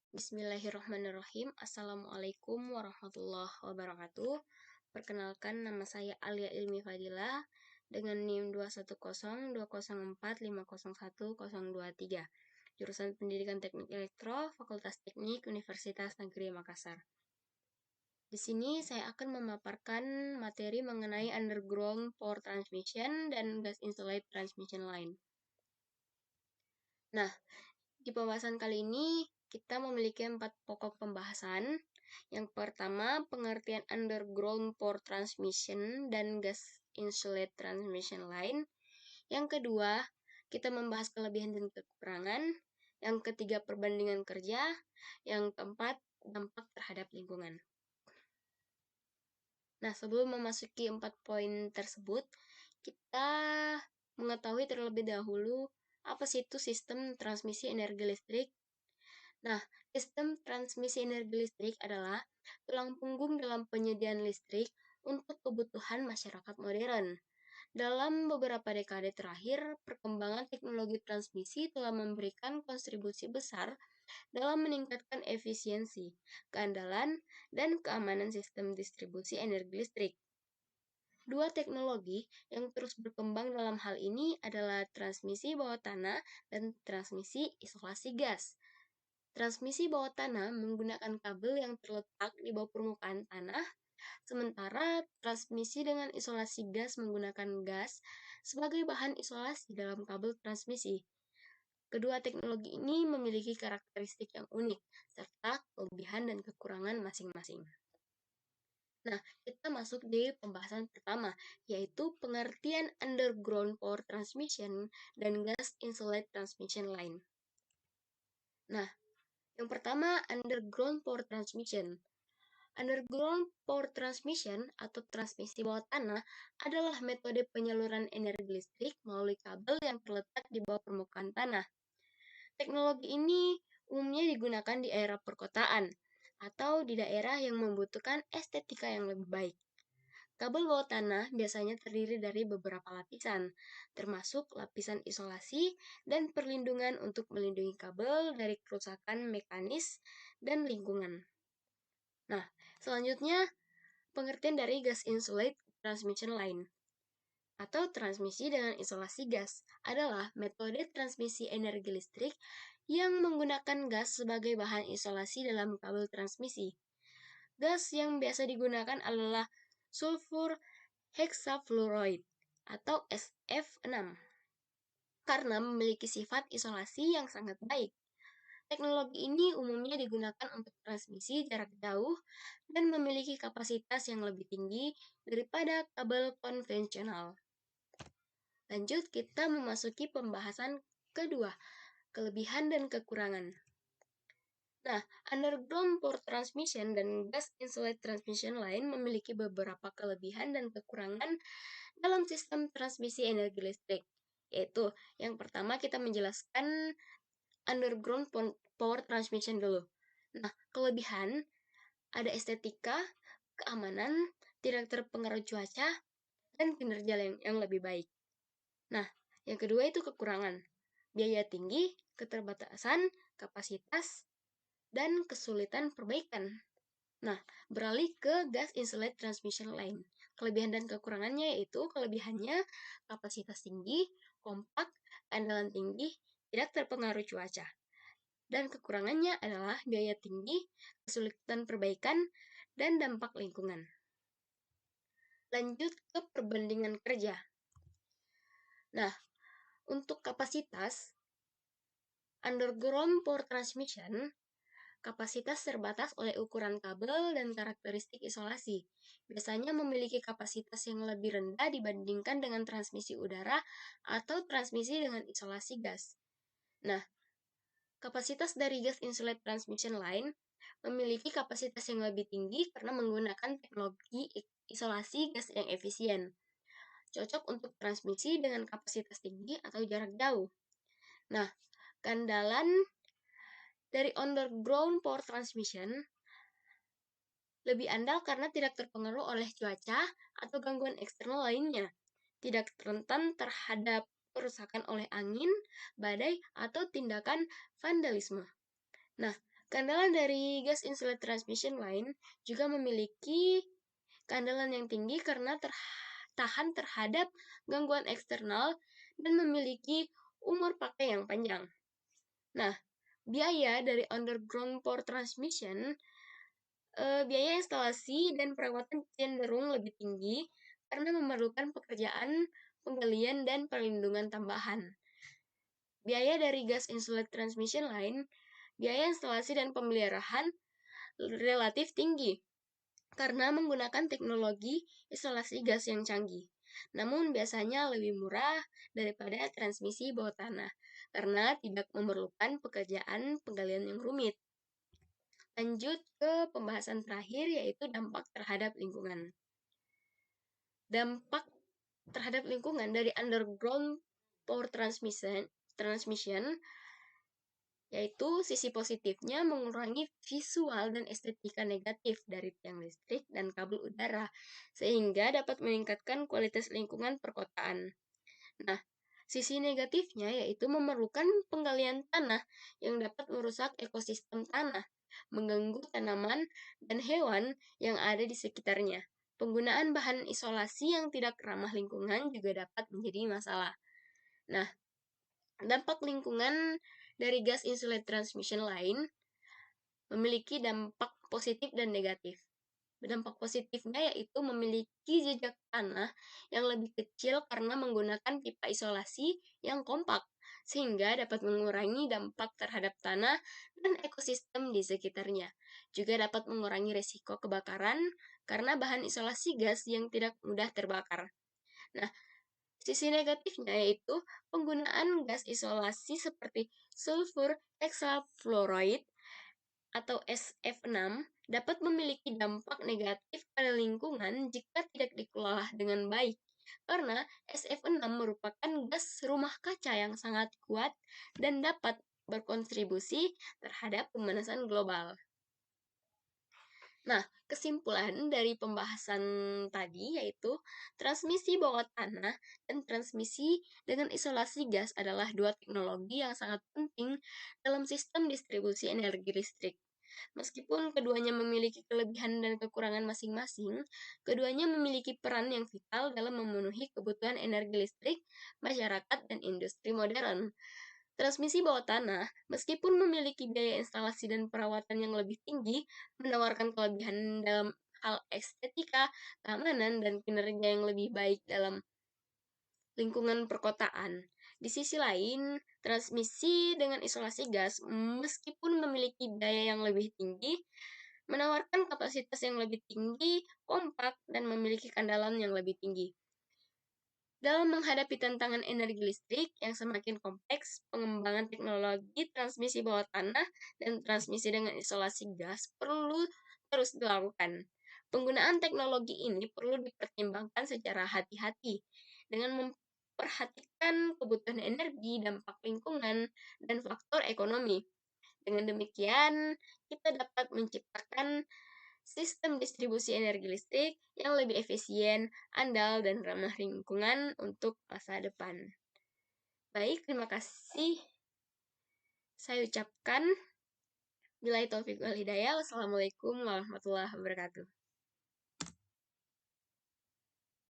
Bismillahirrahmanirrahim. Assalamualaikum warahmatullahi wabarakatuh. Perkenalkan, nama saya Alia Ilmi Fadilah dengan NIM 2102045010023, jurusan Pendidikan Teknik Elektro, Fakultas Teknik Universitas Negeri Makassar. Di sini saya akan memaparkan materi mengenai underground power transmission dan gas insulated transmission line. Nah, di pembahasan kali ini kita memiliki 4 pokok pembahasan. Yang pertama, pengertian underground power transmission dan gas insulated transmission line. Yang kedua, kita membahas kelebihan dan kekurangan. Yang ketiga, perbandingan kerja. Yang keempat, dampak terhadap lingkungan. Nah, sebelum memasuki 4 poin tersebut, kita mengetahui terlebih dahulu apa sih itu sistem transmisi energi listrik. Nah, sistem transmisi energi listrik adalah tulang punggung dalam penyediaan listrik untuk kebutuhan masyarakat modern. Dalam beberapa dekade terakhir, perkembangan teknologi transmisi telah memberikan kontribusi besar dalam meningkatkan efisiensi, keandalan, dan keamanan sistem distribusi energi listrik. Dua teknologi yang terus berkembang dalam hal ini adalah transmisi bawah tanah dan transmisi isolasi gas. Transmisi bawah tanah menggunakan kabel yang terletak di bawah permukaan tanah, sementara transmisi dengan isolasi gas menggunakan gas sebagai bahan isolasi dalam kabel transmisi. Kedua teknologi ini memiliki karakteristik yang unik, serta kelebihan dan kekurangan masing-masing. Nah, kita masuk di pembahasan pertama, yaitu pengertian underground power transmission dan gas insulated transmission line. Nah, yang pertama, underground power transmission. Underground power transmission atau transmisi bawah tanah adalah metode penyaluran energi listrik melalui kabel yang terletak di bawah permukaan tanah. Teknologi ini umumnya digunakan di area perkotaan atau di daerah yang membutuhkan estetika yang lebih baik. Kabel bawah tanah biasanya terdiri dari beberapa lapisan, termasuk lapisan isolasi dan perlindungan untuk melindungi kabel dari kerusakan mekanis dan lingkungan. Nah, selanjutnya pengertian dari gas insulated transmission line atau transmisi dengan isolasi gas adalah metode transmisi energi listrik yang menggunakan gas sebagai bahan isolasi dalam kabel transmisi. Gas yang biasa digunakan adalah sulfur hexafluoride atau SF6 karena memiliki sifat isolasi yang sangat baik. Teknologi ini umumnya digunakan untuk transmisi jarak jauh dan memiliki kapasitas yang lebih tinggi daripada kabel konvensional. Lanjut, kita memasuki pembahasan kedua, kelebihan dan kekurangan. Nah, underground power transmission dan gas insulated transmission line memiliki beberapa kelebihan dan kekurangan dalam sistem transmisi energi listrik. Yaitu, yang pertama kita menjelaskan underground power transmission dulu. Nah, kelebihan ada estetika, keamanan, tidak terpengaruh cuaca, dan kinerja yang lebih baik. Nah, yang kedua itu kekurangan. Biaya tinggi, keterbatasan, kapasitas, dan kesulitan perbaikan. Nah, beralih ke gas insulated transmission line. Kelebihan dan kekurangannya yaitu kelebihannya kapasitas tinggi, kompak, keandalan tinggi, tidak terpengaruh cuaca. Dan kekurangannya adalah biaya tinggi, kesulitan perbaikan, dan dampak lingkungan. Lanjut ke perbandingan kerja. Nah, untuk kapasitas underground power transmission, kapasitas terbatas oleh ukuran kabel dan karakteristik isolasi. Biasanya memiliki kapasitas yang lebih rendah dibandingkan dengan transmisi udara atau transmisi dengan isolasi gas. Nah, kapasitas dari gas insulated transmission line memiliki kapasitas yang lebih tinggi karena menggunakan teknologi isolasi gas yang efisien. Cocok untuk transmisi dengan kapasitas tinggi atau jarak jauh. Nah, keandalan dari underground power transmission lebih andal karena tidak terpengaruh oleh cuaca atau gangguan eksternal lainnya. Tidak rentan terhadap kerusakan oleh angin, badai, atau tindakan vandalisme. Nah, Keandalan dari gas insulate transmission line juga memiliki keandalan yang tinggi karena tahan terhadap gangguan eksternal dan memiliki umur pakai yang panjang. Nah, biaya dari underground power transmission, biaya instalasi dan perawatan cenderung lebih tinggi karena memerlukan pekerjaan penggalian dan perlindungan tambahan. Biaya dari gas insulate transmission line, biaya instalasi dan pemeliharaan relatif tinggi karena menggunakan teknologi isolasi gas yang canggih. Namun biasanya lebih murah daripada transmisi bawah tanah karena tidak memerlukan pekerjaan penggalian yang rumit. Lanjut ke pembahasan terakhir, yaitu dampak terhadap lingkungan. Dampak terhadap lingkungan dari underground power transmission yaitu sisi positifnya mengurangi visual dan estetika negatif dari tiang listrik dan kabel udara, sehingga dapat meningkatkan kualitas lingkungan perkotaan. Nah, sisi negatifnya yaitu memerlukan penggalian tanah yang dapat merusak ekosistem tanah, mengganggu tanaman dan hewan yang ada di sekitarnya. Penggunaan bahan isolasi yang tidak ramah lingkungan juga dapat menjadi masalah. Nah, dampak lingkungan dari gas insulate transmission line memiliki dampak positif dan negatif. Dampak positifnya yaitu memiliki jejak tanah yang lebih kecil karena menggunakan pipa isolasi yang kompak, sehingga dapat mengurangi dampak terhadap tanah dan ekosistem di sekitarnya. Juga dapat mengurangi risiko kebakaran karena bahan isolasi gas yang tidak mudah terbakar. Nah, sisi negatifnya yaitu penggunaan gas isolasi seperti sulfur hexafluoride atau SF6 dapat memiliki dampak negatif pada lingkungan jika tidak dikelola dengan baik. Karena SF6 merupakan gas rumah kaca yang sangat kuat dan dapat berkontribusi terhadap pemanasan global. Nah, kesimpulan dari pembahasan tadi yaitu transmisi bawah tanah dan transmisi dengan isolasi gas adalah dua teknologi yang sangat penting dalam sistem distribusi energi listrik. Meskipun keduanya memiliki kelebihan dan kekurangan masing-masing, keduanya memiliki peran yang vital dalam memenuhi kebutuhan energi listrik, masyarakat, dan industri modern. Transmisi bawah tanah, meskipun memiliki biaya instalasi dan perawatan yang lebih tinggi, menawarkan kelebihan dalam hal estetika, keamanan, dan kinerja yang lebih baik dalam lingkungan perkotaan. Di sisi lain, transmisi dengan isolasi gas, meskipun memiliki biaya yang lebih tinggi, menawarkan kapasitas yang lebih tinggi, kompak, dan memiliki kandalan yang lebih tinggi. Dalam menghadapi tantangan energi listrik yang semakin kompleks, pengembangan teknologi transmisi bawah tanah dan transmisi dengan isolasi gas perlu terus dilakukan. Penggunaan teknologi ini perlu dipertimbangkan secara hati-hati dengan memperhatikan kebutuhan energi, dampak lingkungan, dan faktor ekonomi. Dengan demikian, kita dapat menciptakan sistem distribusi energi listrik yang lebih efisien, andal, dan ramah lingkungan untuk masa depan. Baik, terima kasih. Saya ucapkan billahi taufiq wal hidayah. Wassalamualaikum warahmatullahi wabarakatuh.